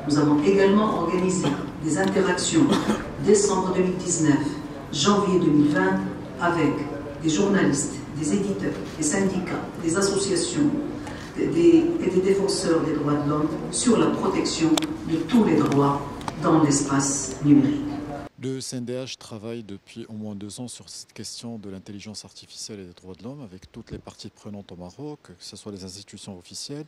Nous avons également organisé des interactions décembre 2019, janvier 2020 avec des journalistes, des éditeurs, des syndicats, des associations et des défenseurs des droits de l'homme sur la protection de tous les droits dans l'espace numérique. Le CNDH travaille depuis au moins 2 ans sur cette question de l'intelligence artificielle et des droits de l'homme avec toutes les parties prenantes au Maroc, que ce soit les institutions officielles,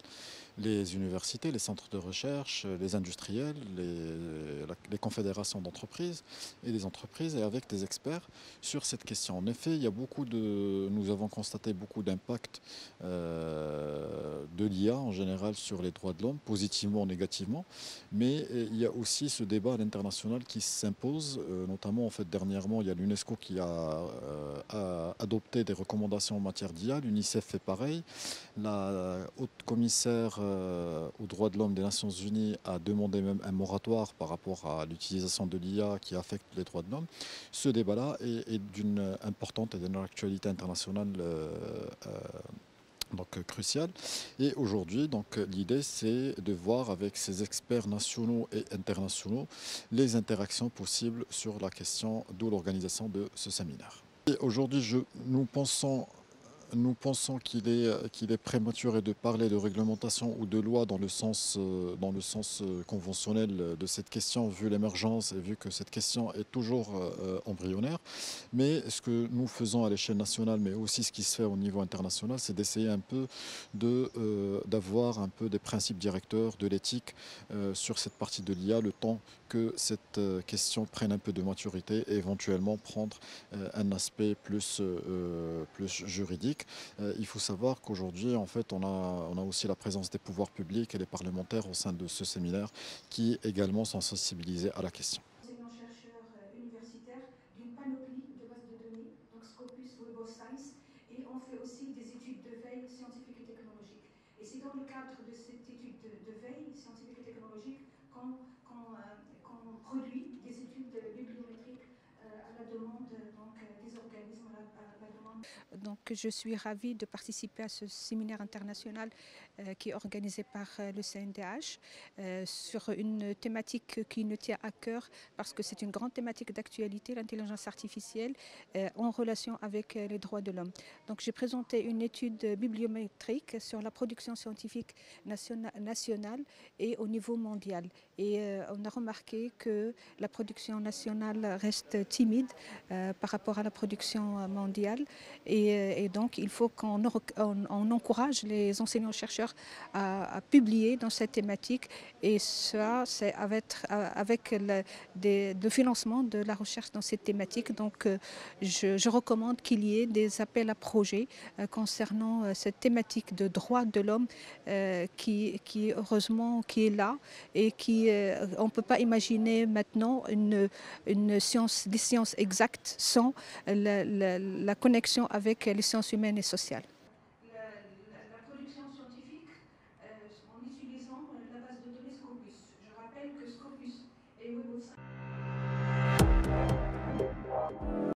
les universités, les centres de recherche, les industriels, les confédérations d'entreprises et des entreprises et avec des experts sur cette question. En effet, nous avons constaté beaucoup d'impact de l'IA en général sur les droits de l'homme, positivement ou négativement, mais il y a aussi ce débat à l'international qui s'impose, notamment en fait dernièrement il y a l'UNESCO qui a adopté des recommandations en matière d'IA, l'UNICEF fait pareil, la haute commissaire aux droits de l'homme des Nations Unies a demandé même un moratoire par rapport à l'utilisation de l'IA qui affecte les droits de l'homme. Ce débat-là est d'une importante et d'une actualité internationale crucial. Et aujourd'hui, l'idée, c'est de voir avec ces experts nationaux et internationaux les interactions possibles sur la question, d'où l'organisation de ce séminaire. Et aujourd'hui, nous pensons qu'il est prématuré de parler de réglementation ou de loi dans le sens conventionnel de cette question, vu l'émergence et vu que cette question est toujours embryonnaire. Mais ce que nous faisons à l'échelle nationale, mais aussi ce qui se fait au niveau international, c'est d'essayer un peu d'avoir un peu des principes directeurs de l'éthique sur cette partie de l'IA, le temps que cette question prenne un peu de maturité et éventuellement prendre un aspect plus juridique. Il faut savoir qu'aujourd'hui, en fait, on a aussi la présence des pouvoirs publics et des parlementaires au sein de ce séminaire qui également sont sensibilisés à la question. Enseignants-chercheurs universitaires d'une panoplie de bases de données, donc Scopus, Web of Science, et on fait aussi des études de veille scientifique et technologique. Et c'est dans le cadre de cette étude de veille scientifique et technologique qu'on produit des études bibliométriques à la demande des organismes, à la demande. Donc je suis ravie de participer à ce séminaire international qui est organisé par le CNDH sur une thématique qui nous tient à cœur parce que c'est une grande thématique d'actualité, l'intelligence artificielle en relation avec les droits de l'homme. Donc j'ai présenté une étude bibliométrique sur la production scientifique nationale et au niveau mondial. Et on a remarqué que la production nationale reste timide par rapport à la production mondiale. Et donc il faut qu'on encourage les enseignants-chercheurs à publier dans cette thématique. Et ça, c'est avec le financement de la recherche dans cette thématique. Donc je recommande qu'il y ait des appels à projets concernant cette thématique de droits de l'homme qui heureusement qui est là et on ne peut pas imaginer maintenant des sciences exactes sans la connexion avec les sciences humaines et sociales. La production scientifique en utilisant la base de données Scopus. Je rappelle que Scopus et Web of Science